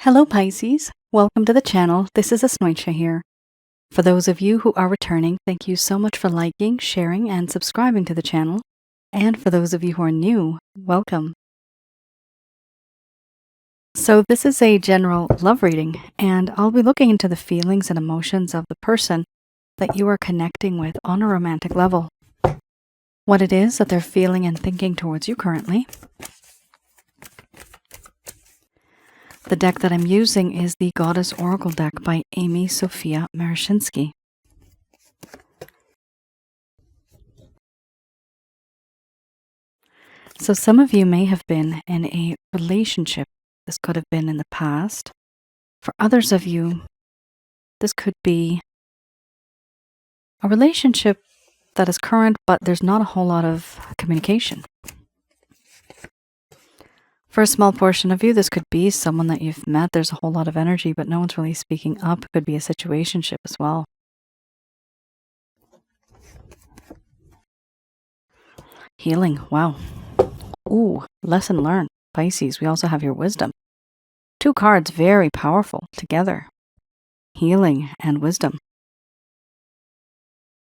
Hello Pisces, welcome to the channel. This is Asnointia here. For those of you who are returning, thank you so much for liking, sharing, and subscribing to the channel. And for those of you who are new, welcome. So this is a general love reading, and I'll be looking into the feelings and emotions of the person that you are connecting with on a romantic level. What it is that they're feeling and thinking towards you currently. The deck that I'm using is the Goddess Oracle deck by Amy Sophia Marashinsky. So some of you may have been in a relationship. This could have been in the past. For others of you, this could be a relationship that is current, but there's not a whole lot of communication. For a small portion of you, this could be someone that you've met. There's a whole lot of energy, but no one's really speaking up. It could be a situationship as well. Healing. Wow. Ooh, lesson learned. Pisces, we also have your wisdom. Two cards, very powerful together. Healing and wisdom.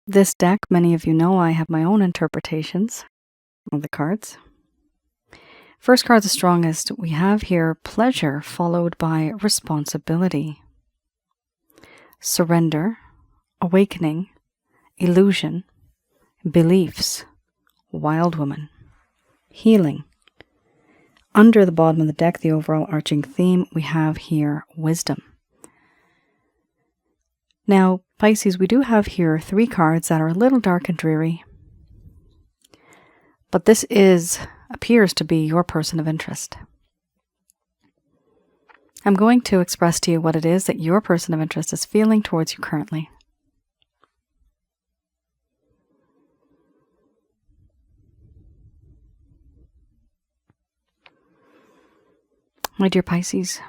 This deck, many of you know, I have my own interpretations of the cards. First card, the strongest, we have here pleasure followed by responsibility, surrender, awakening, illusion, beliefs, wild woman, healing. Under the bottom of the deck, the overall arching theme, we have here wisdom. Now, Pisces, we do have here three cards that are a little dark and dreary, but this appears to be your person of interest. I'm going to express to you what it is that your person of interest is feeling towards you currently. My dear Pisces,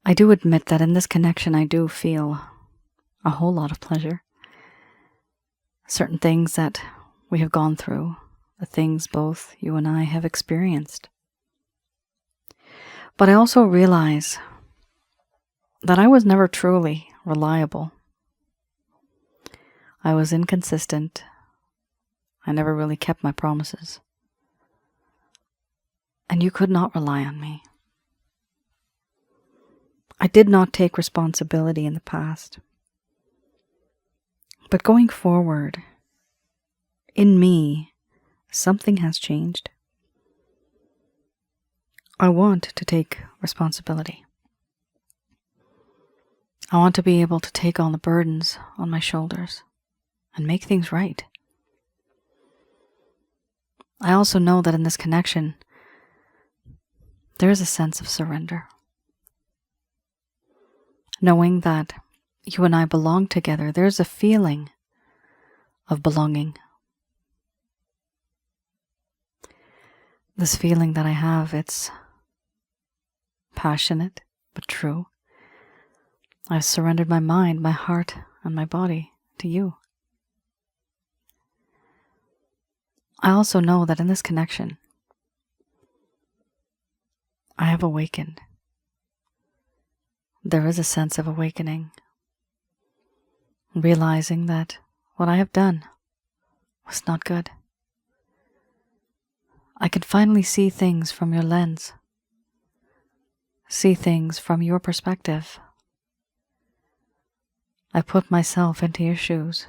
I do admit that in this connection I do feel a whole lot of pleasure. Certain things that we have gone through, the things both you and I have experienced. But I also realize that I was never truly reliable. I was inconsistent. I never really kept my promises. And you could not rely on me. I did not take responsibility in the past. But going forward, in me, something has changed. I want to take responsibility. I want to be able to take all the burdens on my shoulders and make things right. I also know that in this connection, there is a sense of surrender. Knowing that you and I belong together, there's a feeling of belonging. This feeling that I have, it's passionate, but true. I've surrendered my mind, my heart, and my body to you. I also know that in this connection, I have awakened. There is a sense of awakening, realizing that what I have done was not good. I can finally see things from your lens, see things from your perspective. I put myself into your shoes.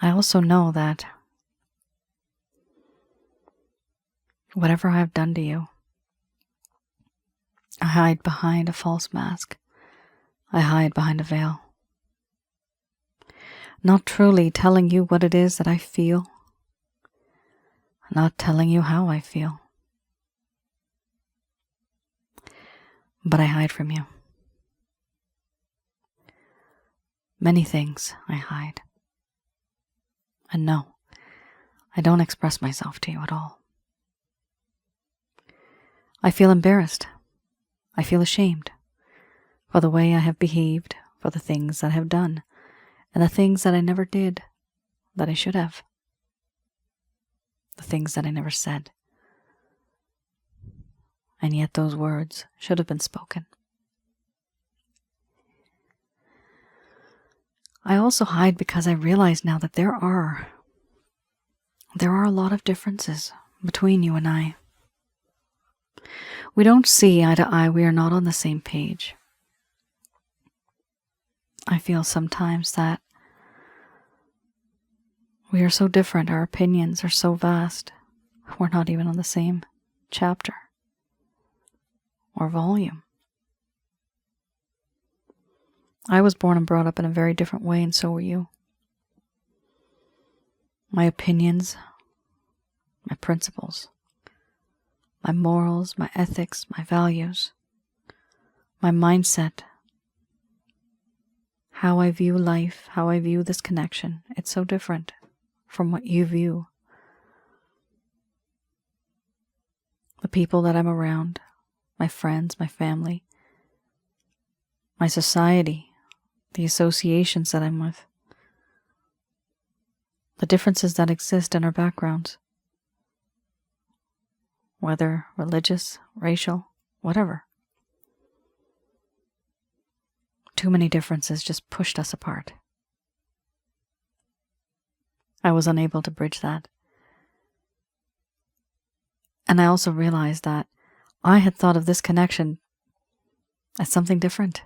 I also know that whatever I have done to you, I hide behind a false mask. I hide behind a veil. Not truly telling you what it is that I feel. Not telling you how I feel. But I hide from you. Many things I hide. And no, I don't express myself to you at all. I feel embarrassed. I feel ashamed for the way I have behaved, for the things that I have done, and the things that I never did that I should have, the things that I never said and yet those words should have been spoken. I also hide because I realize now that there are a lot of differences between you and I. We don't see eye to eye. We are not on the same page. I feel sometimes that we are so different. Our opinions are so vast. We're not even on the same chapter or volume. I was born and brought up in a very different way, and so were you. My opinions, my principles, my morals, my ethics, my values, my mindset, how I view life, how I view this connection, it's so different from what you view. The people that I'm around, my friends, my family, my society, the associations that I'm with, the differences that exist in our backgrounds, whether religious, racial, whatever. Too many differences just pushed us apart. I was unable to bridge that. And I also realized that I had thought of this connection as something different.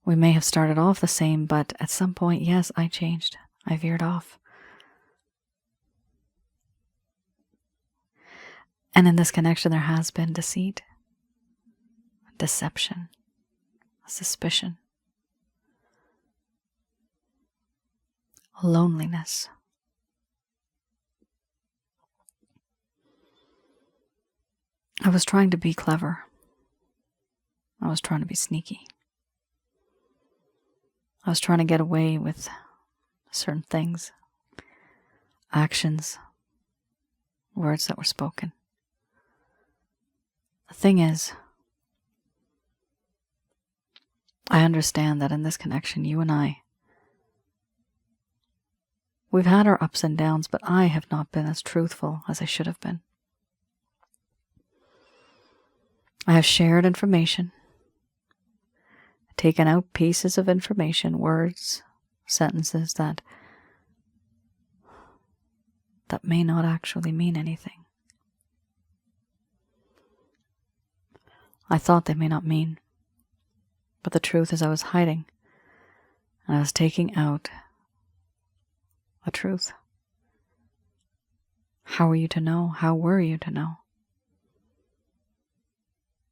We may have started off the same, but at some point, yes, I changed. I veered off. And in this connection, there has been deceit, deception, suspicion, loneliness. I was trying to be clever. I was trying to be sneaky. I was trying to get away with certain things, actions, words that were spoken. The thing is, I understand that in this connection, you and I, we've had our ups and downs, but I have not been as truthful as I should have been. I have shared information, taken out pieces of information, words, sentences that may not actually mean anything. I thought they may not mean, but the truth is I was hiding, and I was taking out a truth. How were you to know? How were you to know?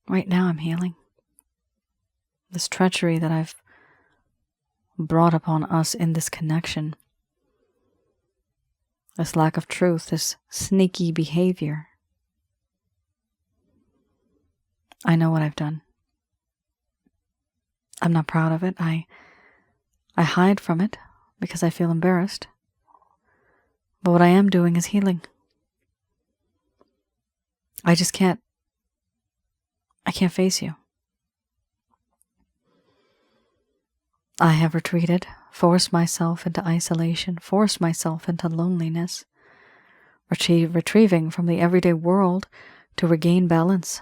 Right now I'm healing. This treachery that I've brought upon us in this connection, this lack of truth, this sneaky behavior, I know what I've done. I'm not proud of it. I hide from it because I feel embarrassed. But what I am doing is healing. I can't face you. I have retreated, forced myself into isolation, forced myself into loneliness, retrieving from the everyday world to regain balance.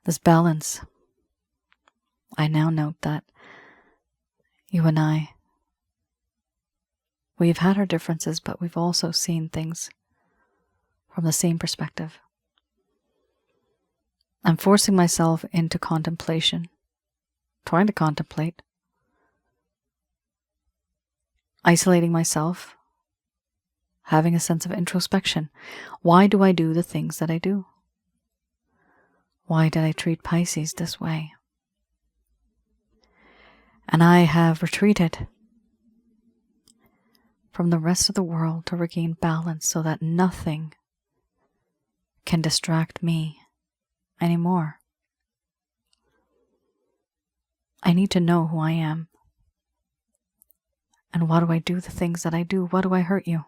This balance, I now note that you and I, we've had our differences, but we've also seen things from the same perspective. I'm forcing myself into contemplation, trying to contemplate, isolating myself, having a sense of introspection. Why do I do the things that I do? Why did I treat Pisces this way? And I have retreated from the rest of the world to regain balance so that nothing can distract me anymore. I need to know who I am. And why do I do the things that I do? Why do I hurt you?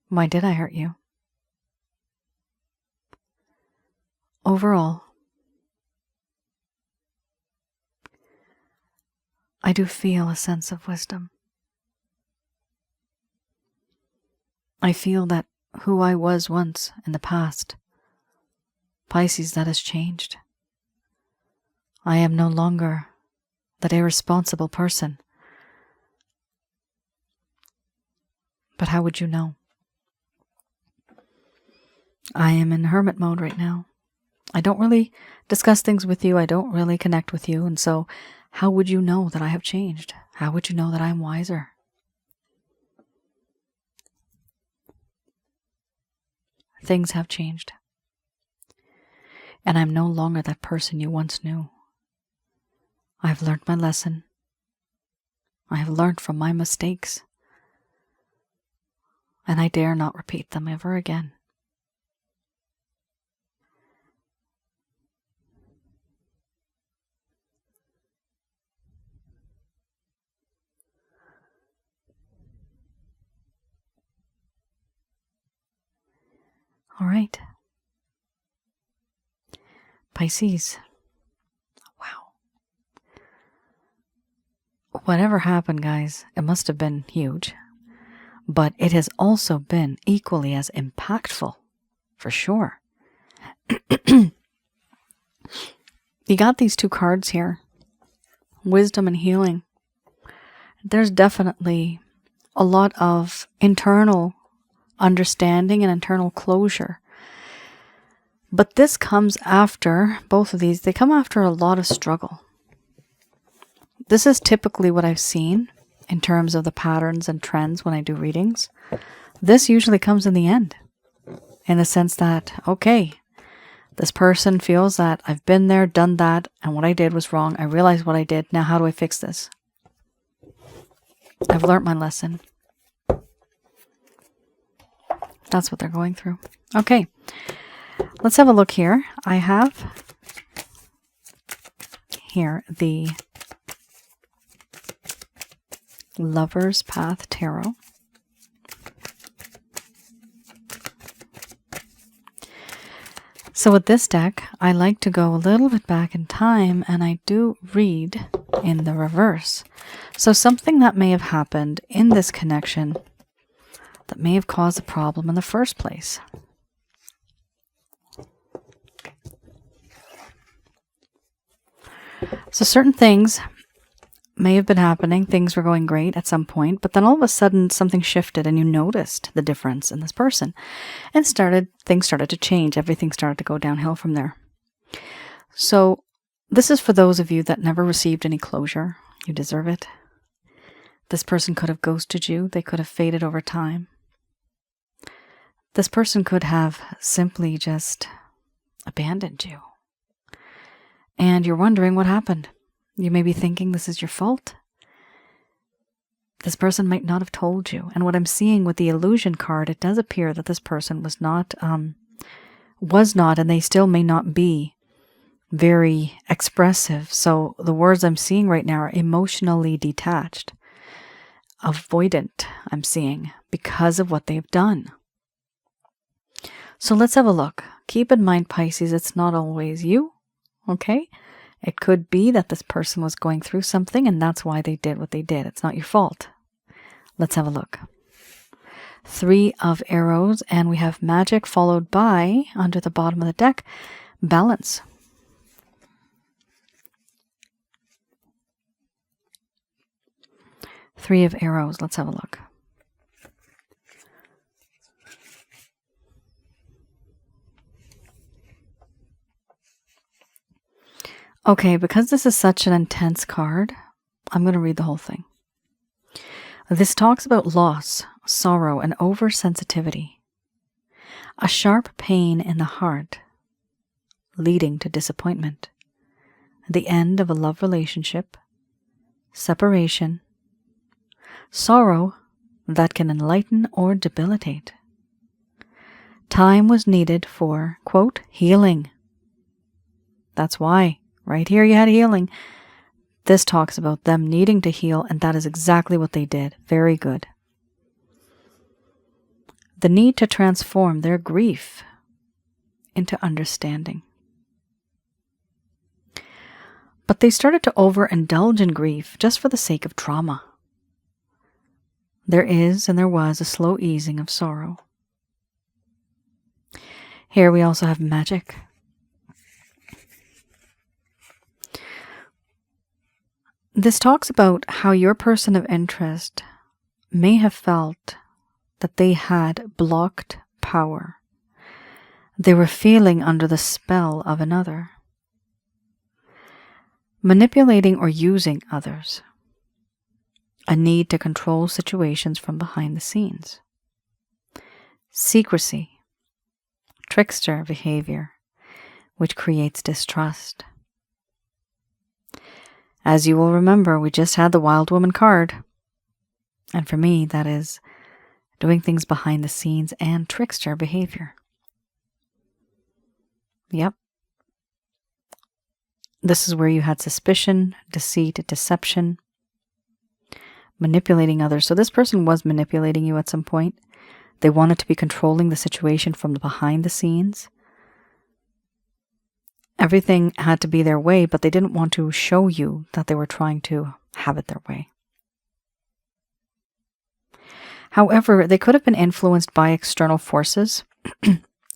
Why did I hurt you? Overall, I do feel a sense of wisdom. I feel that who I was once in the past. Pisces, that has changed. I am no longer that irresponsible person. But how would you know? I am in hermit mode right now. I don't really discuss things with you. I don't really connect with you. And so how would you know that I have changed? How would you know that I'm wiser? Things have changed. And I'm no longer that person you once knew. I have learned my lesson. I have learned from my mistakes. And I dare not repeat them ever again. All right. Pisces. Wow. Whatever happened, guys, it must have been huge. But it has also been equally as impactful, for sure. You got these two cards here. Wisdom and healing. There's definitely a lot of internal understanding and internal closure. But this comes after, both of these, they come after a lot of struggle. This is typically what I've seen in terms of the patterns and trends when I do readings. This usually comes in the end, in the sense that, okay, this person feels that I've been there, done that, and what I did was wrong. I realized what I did. Now how do I fix this? I've learned my lesson. That's what they're going through. Okay, let's have a look here. I have here the Lover's Path Tarot. So with this deck, I like to go a little bit back in time, and I do read in the reverse. So something that may have happened in this connection that may have caused the problem in the first place. So certain things may have been happening. Things were going great at some point, but then all of a sudden something shifted and you noticed the difference in this person, and things started to change. Everything started to go downhill from there. So this is for those of you that never received any closure. You deserve it. This person could have ghosted you. They could have faded over time. This person could have simply just abandoned you. And you're wondering what happened. You may be thinking this is your fault. This person might not have told you. And what I'm seeing with the illusion card, it does appear that this person was not, and they still may not be very expressive. So the words I'm seeing right now are emotionally detached. Avoidant, I'm seeing, because of what they've done. So let's have a look. Keep in mind, Pisces, it's not always you, okay? It could be that this person was going through something and that's why they did what they did. It's not your fault. Let's have a look. 3 of Arrows, and we have Magic followed by, under the bottom of the deck, Balance. Three of Arrows. Let's have a look. Okay, because this is such an intense card, I'm going to read the whole thing. This talks about loss, sorrow, and oversensitivity. A sharp pain in the heart, leading to disappointment. The end of a love relationship, separation, sorrow that can enlighten or debilitate. Time was needed for, quote, healing. That's why. Right here you had healing. This talks about them needing to heal, and that is exactly what they did. Very good. The need to transform their grief into understanding. But they started to overindulge in grief just for the sake of trauma. There is and there was a slow easing of sorrow. Here we also have magic. This talks about how your person of interest may have felt that they had blocked power. They were feeling under the spell of another, manipulating or using others, a need to control situations from behind the scenes, secrecy, trickster behavior, which creates distrust. As you will remember, we just had the Wild Woman card. And for me, that is doing things behind the scenes and trickster behavior. Yep. This is where you had suspicion, deceit, deception, manipulating others. So this person was manipulating you at some point. They wanted to be controlling the situation from the behind the scenes. Everything had to be their way, but they didn't want to show you that they were trying to have it their way. However, they could have been influenced by external forces.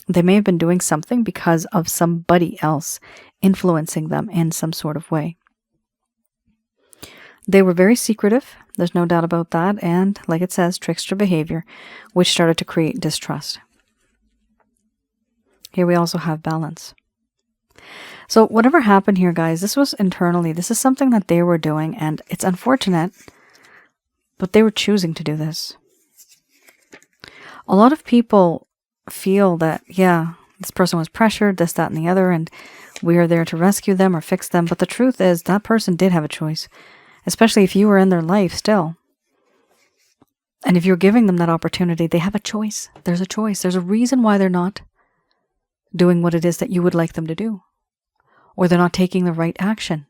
They may have been doing something because of somebody else influencing them in some sort of way. They were very secretive, there's no doubt about that, and like it says, trickster behavior, which started to create distrust. Here we also have balance. So whatever happened here, guys, this was internally. This is something that they were doing, and it's unfortunate, but they were choosing to do this. A lot of people feel that, yeah, this person was pressured, this, that, and the other, and we are there to rescue them or fix them. But the truth is that person did have a choice, especially if you were in their life still. And if you're giving them that opportunity, they have a choice. There's a choice. There's a reason why they're not doing what it is that you would like them to do. Or they're not taking the right action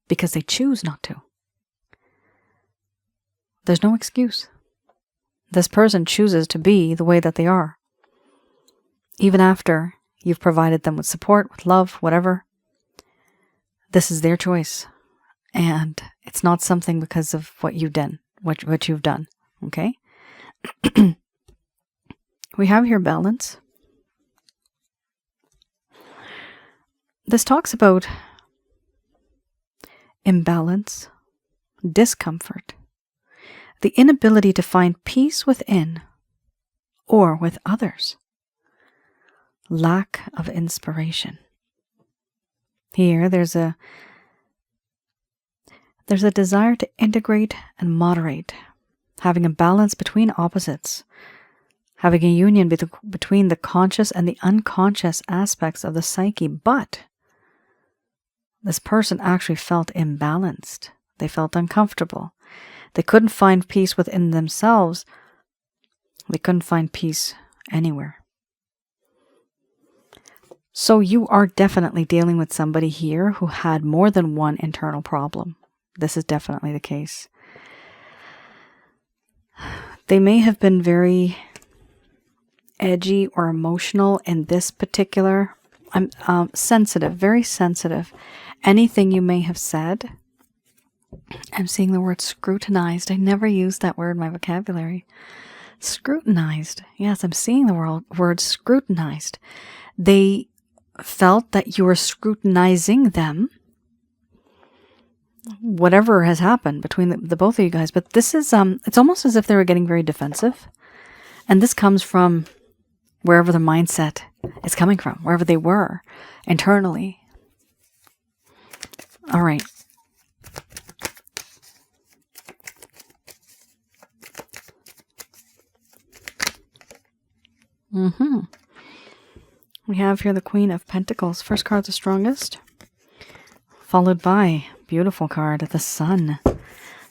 because they choose not to. There's no excuse. This person chooses to be the way that they are. Even after you've provided them with support, with love, whatever. This is their choice. And it's not something because of what you've done. What you've done. Okay? We have here balance. This talks about imbalance, discomfort, the inability to find peace within or with others, lack of inspiration. Here, there's a desire to integrate and moderate, having a balance between opposites, having a union between the conscious and the unconscious aspects of the psyche, but this person actually felt imbalanced. They felt uncomfortable. They couldn't find peace within themselves. They couldn't find peace anywhere. So you are definitely dealing with somebody here who had more than one internal problem. This is definitely the case. They may have been very edgy or emotional in this particular. I'm sensitive, very sensitive. Anything you may have said. I'm seeing the word scrutinized. I never used that word in my vocabulary. Scrutinized. Yes, I'm seeing the word scrutinized. They felt that you were scrutinizing them. Whatever has happened between the both of you guys. But this is, it's almost as if they were getting very defensive. And this comes from wherever the mindset is coming from, wherever they were internally. All right. We have here the Queen of Pentacles. First card, the strongest, followed by beautiful card, the Sun.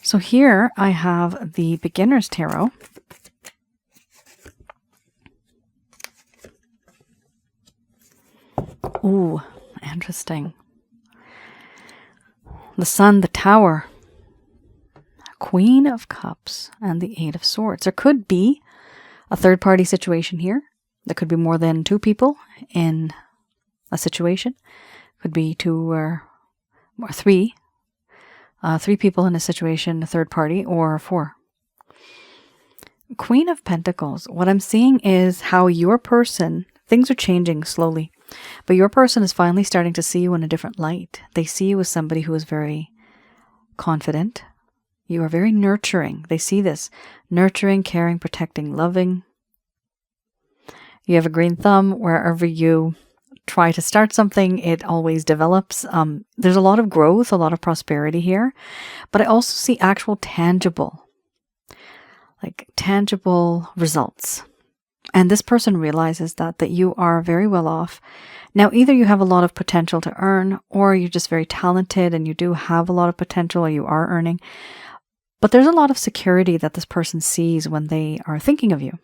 So here I have the Beginner's Tarot. Ooh, interesting. The Sun, the Tower, Queen of Cups, and the Eight of Swords. There could be a third-party situation here. There could be more than two people in a situation. Could be two or three. Three people in a situation, a third party, or four. Queen of Pentacles. What I'm seeing is how your person Things are changing slowly, but your person is finally starting to see you in a different light. They see you as somebody who is very confident. You are very nurturing. They see this. Nurturing, caring, protecting, loving. You have a green thumb. Wherever you try to start something, it always develops. There's a lot of growth, a lot of prosperity here, but I also see actual tangible results. And this person realizes that you are very well off. Now, either you have a lot of potential to earn, or you're just very talented and you do have a lot of potential, or you are earning. But there's a lot of security that this person sees when they are thinking of you.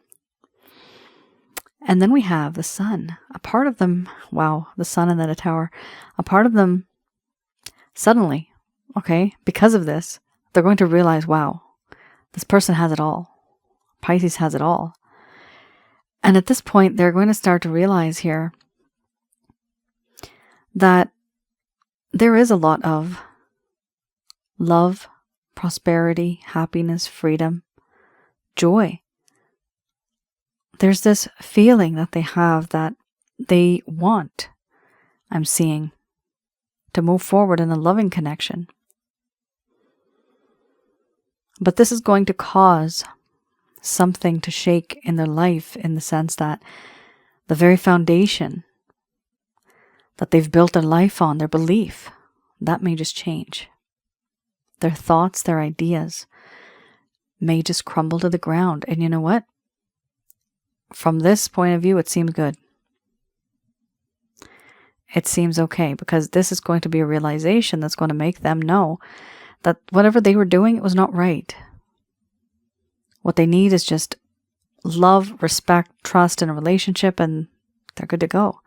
And then we have the sun. A part of them, wow, the sun and then a tower. A part of them suddenly, okay, because of this, they're going to realize, wow, this person has it all. Pisces has it all. And at this point, they're going to start to realize here that there is a lot of love, prosperity, happiness, freedom, joy. There's this feeling that they have that they want, I'm seeing, to move forward in a loving connection. But this is going to cause something to shake in their life, in the sense that the very foundation that they've built their life on, their belief, that may just change. Their thoughts, their ideas may just crumble to the ground. And you know what? From this point of view, it seems good. It seems okay, because this is going to be a realization that's going to make them know that whatever they were doing, it was not right. What they need is just love, respect, trust in a relationship, and they're good to go.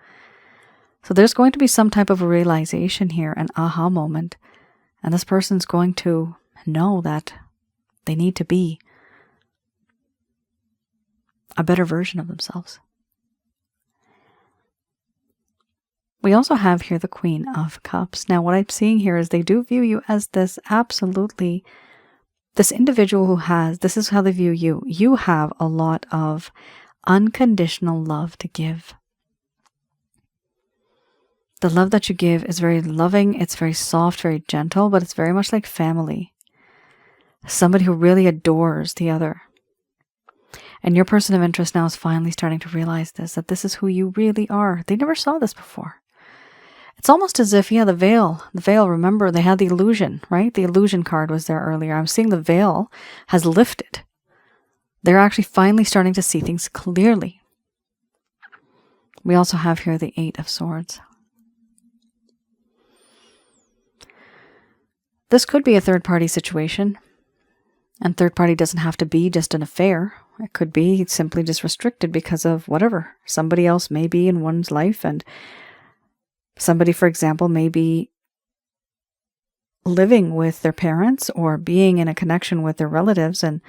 So there's going to be some type of a realization here, an aha moment, and this person's going to know that they need to be a better version of themselves. We also have here the Queen of Cups. Now, what I'm seeing here is they do view you as this individual who has, this is how they view you. You have a lot of unconditional love to give. The love that you give is very loving, it's very soft, very gentle, but it's very much like family. Somebody who really adores the other. And your person of interest now is finally starting to realize this, that this is who you really are. They never saw this before. It's almost as if, the veil, remember, they had the illusion, right? The illusion card was there earlier. I'm seeing the veil has lifted. They're actually finally starting to see things clearly. We also have here the Eight of Swords. This could be a third-party situation. And third party doesn't have to be just an affair. It could be simply just restricted because of whatever. Somebody else may be in one's life, and somebody, for example, may be living with their parents or being in a connection with their relatives, and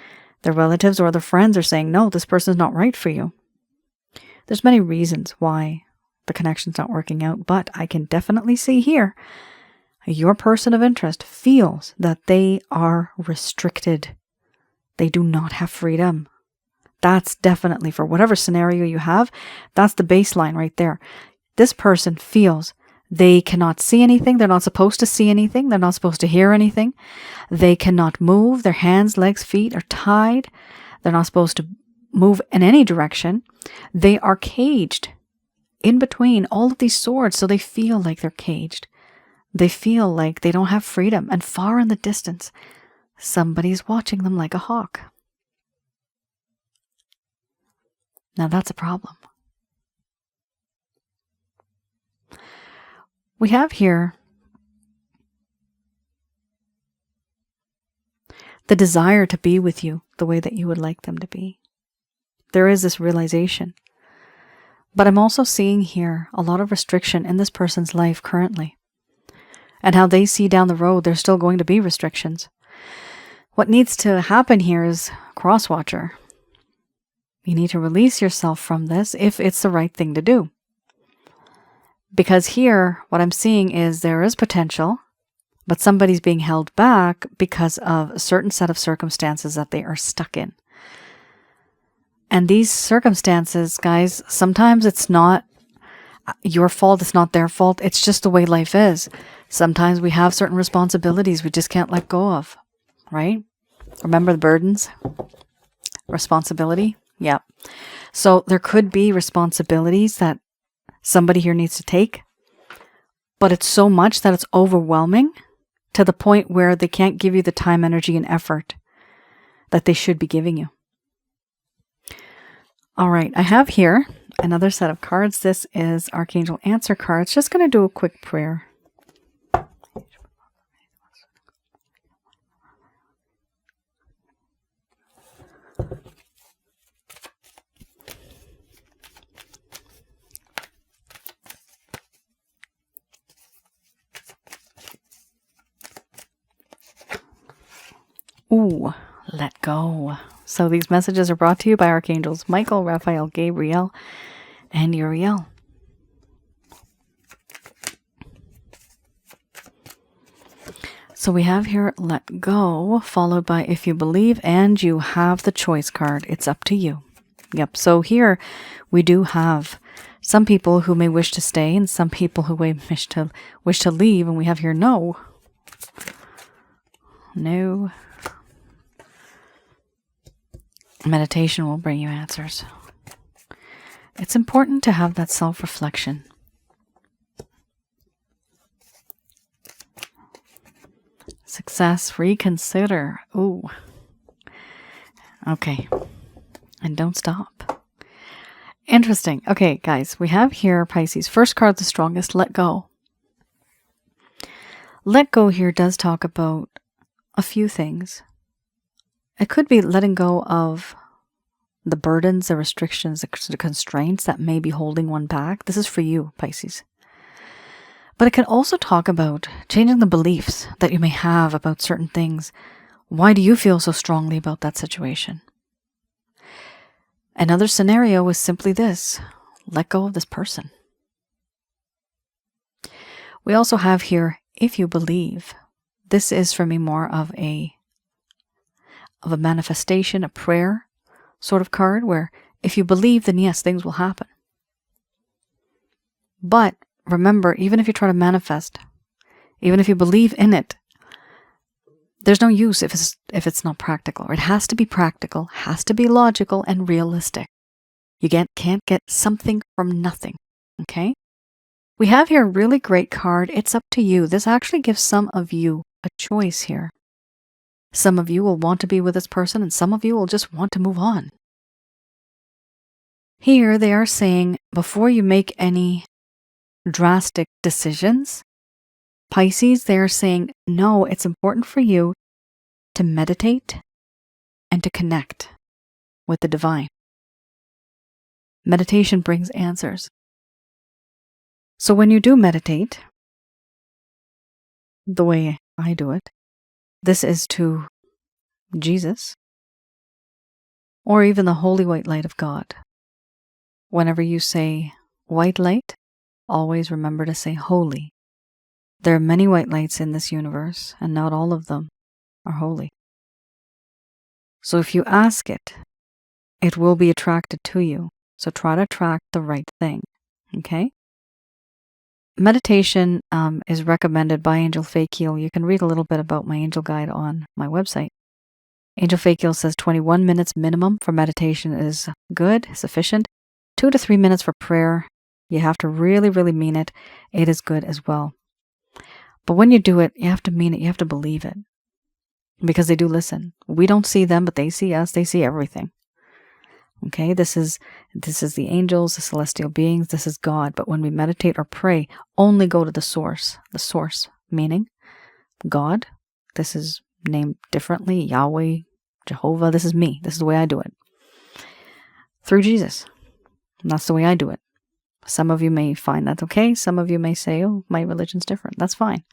their relatives or their friends are saying, no, this person's not right for you. There's many reasons why the connection's not working out, but I can definitely see here, your person of interest feels that they are restricted. They do not have freedom. That's definitely, for whatever scenario you have, that's the baseline right there. This person feels they cannot see anything. They're not supposed to see anything. They're not supposed to hear anything. They cannot move. Their hands, legs, feet are tied. They're not supposed to move in any direction. They are caged in between all of these swords, so they feel like they're caged. They feel like they don't have freedom. And far in the distance, somebody's watching them like a hawk. Now that's a problem. We have here the desire to be with you the way that you would like them to be. There is this realization. But I'm also seeing here a lot of restriction in this person's life currently. And how they see down the road, there's still going to be restrictions. What needs to happen here is cross-watcher. You need to release yourself from this if it's the right thing to do. Because here, what I'm seeing is there is potential, but somebody's being held back because of a certain set of circumstances that they are stuck in. And these circumstances, guys, sometimes it's not your fault. It's not their fault. It's just the way life is. Sometimes we have certain responsibilities we just can't let go of, right? Remember the burdens? Responsibility? Yeah. So there could be responsibilities that somebody here needs to take, but it's so much that it's overwhelming to the point where they can't give you the time, energy, and effort that they should be giving you. All right, I have here another set of cards. This is Archangel Answer cards. Just going to do a quick prayer. Ooh, let go. So these messages are brought to you by Archangels Michael, Raphael, Gabriel, and Uriel. So we have here let go, followed by if you believe, and you have the choice card. It's up to you. Yep. So here we do have some people who may wish to stay and some people who may wish to leave. And we have here no. No. Meditation will bring you answers. It's important to have that self-reflection. Success, reconsider. Ooh. Okay. And don't stop. Interesting. Okay, guys, we have here Pisces. First card, the strongest, let go. Let go here does talk about a few things. It could be letting go of the burdens, the restrictions, the constraints that may be holding one back. This is for you, Pisces. But it can also talk about changing the beliefs that you may have about certain things. Why do you feel so strongly about that situation? Another scenario is simply this. Let go of this person. We also have here, if you believe. This is for me more of a manifestation, a prayer sort of card, where if you believe, then yes, things will happen. But remember, even if you try to manifest, even if you believe in it, there's no use if it's not practical. It has to be practical, has to be logical and realistic. You can't get something from nothing, okay? We have here a really great card. It's up to you. This actually gives some of you a choice here. Some of you will want to be with this person, and some of you will just want to move on. Here they are saying, before you make any drastic decisions, Pisces, they are saying, no, it's important for you to meditate and to connect with the divine. Meditation brings answers. So when you do meditate, the way I do it, this is to Jesus, or even the holy white light of God. Whenever you say white light, always remember to say holy. There are many white lights in this universe, and not all of them are holy. So if you ask it, it will be attracted to you. So try to attract the right thing, okay? Meditation is recommended by Angel Fakeel. You can read a little bit about my angel guide on my website. Angel Fakeel says 21 minutes minimum for meditation is good, sufficient. 2 to 3 minutes for prayer. You have to really, really mean it. It is good as well. But when you do it, you have to mean it. You have to believe it. Because they do listen. We don't see them, but they see us. They see everything. Okay, this is the angels, the celestial beings, this is God. But when we meditate or pray, only go to the source meaning God. This is named differently, Yahweh, Jehovah. This is me. This is the way I do it. Through Jesus. And that's the way I do it. Some of you may find that's okay. Some of you may say, oh, my religion's different. That's fine.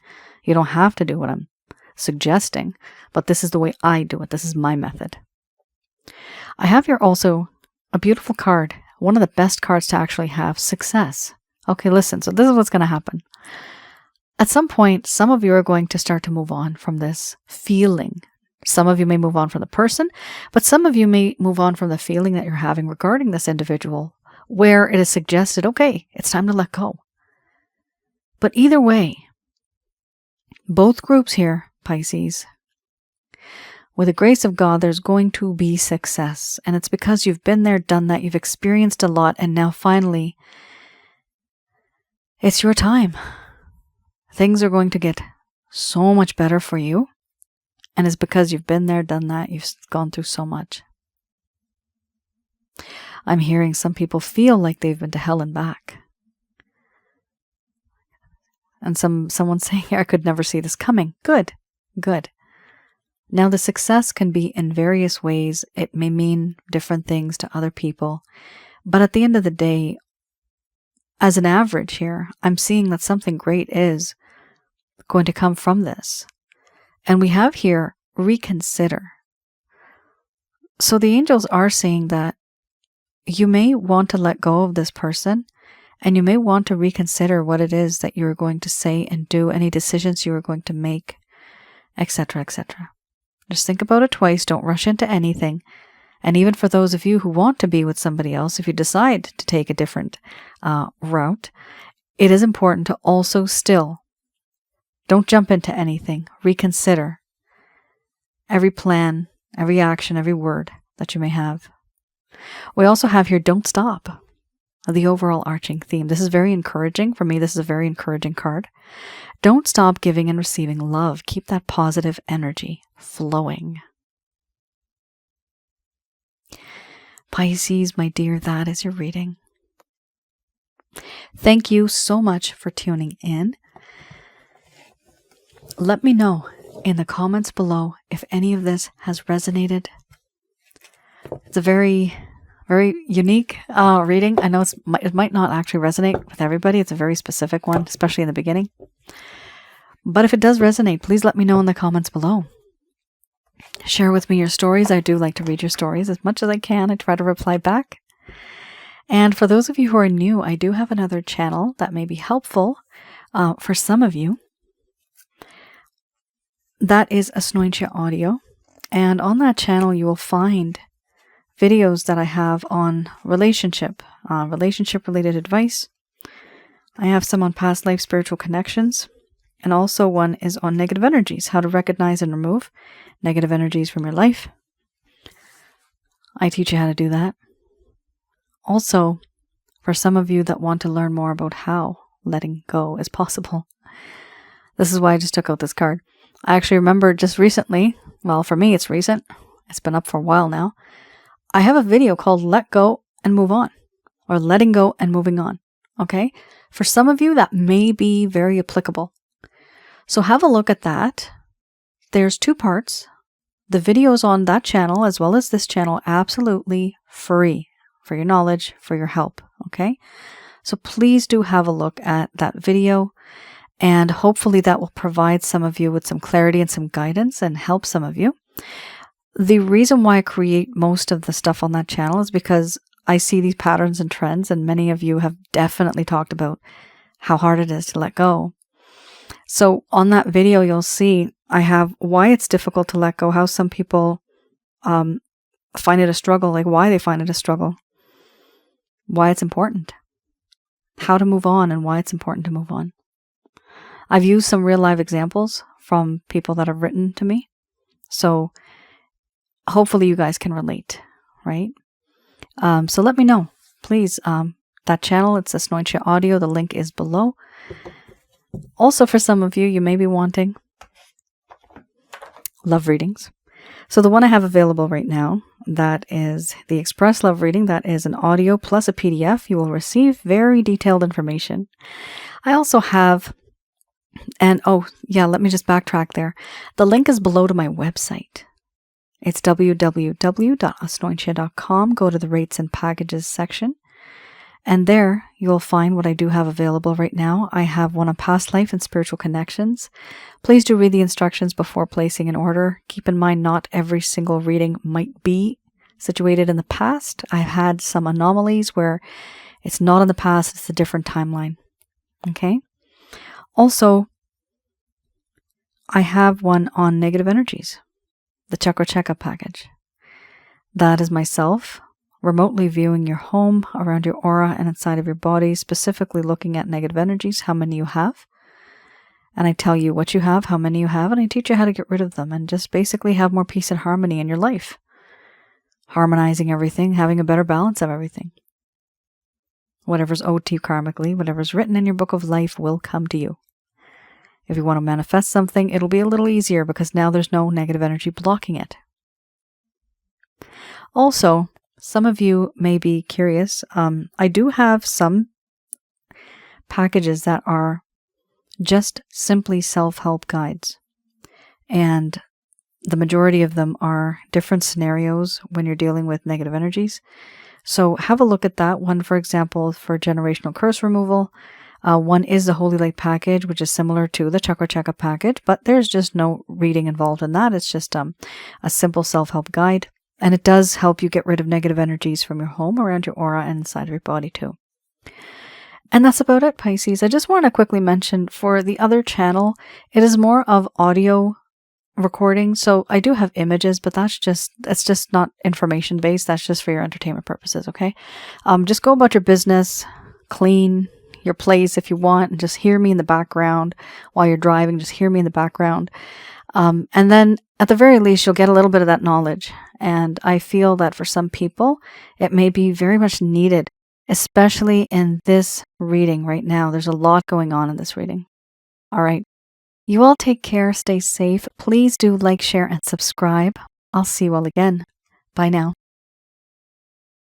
You don't have to do what I'm suggesting, but this is the way I do it. This is my method. I have here also a beautiful card, one of the best cards to actually have, success. Okay, listen, so this is what's going to happen. At some point, some of you are going to start to move on from this feeling Some of you may move on from the person, but some of you may move on from the feeling that you're having regarding this individual, where it is suggested, okay, it's time to let go. But either way, both groups here, Pisces, with the grace of God, there's going to be success. And it's because you've been there, done that, you've experienced a lot, and now finally, it's your time. Things are going to get so much better for you. And it's because you've been there, done that, you've gone through so much. I'm hearing some people feel like they've been to hell and back. And someone saying, I could never see this coming. Good. Now the success can be in various ways. It may mean different things to other people. But at the end of the day, as an average here, I'm seeing that something great is going to come from this. And we have here, reconsider. So the angels are saying that you may want to let go of this person, and you may want to reconsider what it is that you're going to say and do, any decisions you are going to make, etc., etc. Just think about it twice. Don't rush into anything. And even for those of you who want to be with somebody else, if you decide to take a different route, it is important to also still don't jump into anything. Reconsider every plan, every action, every word that you may have. We also have here, don't stop, the overall arching theme. This is very encouraging. For me, this is a very encouraging card. Don't stop giving and receiving love. Keep that positive energy flowing. Pisces, my dear, that is your reading. Thank you so much for tuning in. Let me know in the comments below if any of this has resonated. It's a very, very unique reading. I know it might not actually resonate with everybody. It's a very specific one, especially in the beginning. But if it does resonate, please let me know in the comments below. Share with me your stories. I do like to read your stories as much as I can. I try to reply back. And for those of you who are new, I do have another channel that may be helpful for some of you. That is Asnointia Audio. And on that channel, you will find videos that I have on relationship-related advice. I have some on past life spiritual connections. And also one is on negative energies, how to recognize and remove negative energies from your life. I teach you how to do that. Also, for some of you that want to learn more about how letting go is possible, this is why I just took out this card. I actually remember just recently, well, for me it's recent, it's been up for a while now, I have a video called Let Go and Move On, or Letting Go and Moving On, okay? For some of you, that may be very applicable. So have a look at that. There's 2 parts. The videos on that channel, as well as this channel, absolutely free for your knowledge, for your help, okay? So please do have a look at that video. And hopefully that will provide some of you with some clarity and some guidance and help some of you. The reason why I create most of the stuff on that channel is because I see these patterns and trends, and many of you have definitely talked about how hard it is to let go. So on that video, you'll see I have why it's difficult to let go, how some people find it a struggle, like why they find it a struggle, why it's important, how to move on, and why it's important to move on. I've used some real life examples from people that have written to me. So hopefully you guys can relate, right? So let me know, please. That channel, it's Asnointia Audio. The link is below. Also, for some of you, you may be wanting love readings. So the one I have available right now, that is the Express Love Reading. That is an audio plus a PDF. You will receive very detailed information. I also have, and oh yeah, let me just backtrack there. The link is below to my website. It's www.asnointia.com. Go to the rates and packages section. And there you will find what I do have available right now. I have one on past life and spiritual connections. Please do read the instructions before placing an order. Keep in mind, not every single reading might be situated in the past. I've had some anomalies where it's not in the past, it's a different timeline. Okay? Also, I have one on negative energies. the chakra checkup package. That is myself remotely viewing your home, around your aura, and inside of your body, specifically looking at negative energies, how many you have. And I tell you what you have, how many you have, and I teach you how to get rid of them and just basically have more peace and harmony in your life. Harmonizing everything, having a better balance of everything. Whatever's owed to you karmically, whatever's written in your book of life will come to you. If you want to manifest something, it'll be a little easier because now there's no negative energy blocking it. Also, some of you may be curious. I do have some packages that are just simply self-help guides. And the majority of them are different scenarios when you're dealing with negative energies. So have a look at that one, for example, for generational curse removal. One is the Holy Light package, which is similar to the Chakra Checkup package, but there's just no reading involved in that. It's just a simple self-help guide. And it does help you get rid of negative energies from your home, around your aura, and inside of your body too. And that's about it, Pisces. I just want to quickly mention for the other channel, it is more of audio recording. So I do have images, but that's just not information based. That's just for your entertainment purposes, okay? Just go about your business, clean your place if you want, and just hear me in the background while you're driving. Just hear me in the background. And then at the very least, you'll get a little bit of that knowledge. And I feel that for some people, it may be very much needed, especially in this reading right now. There's a lot going on in this reading. All right. You all take care. Stay safe. Please do like, share, and subscribe. I'll see you all again. Bye now.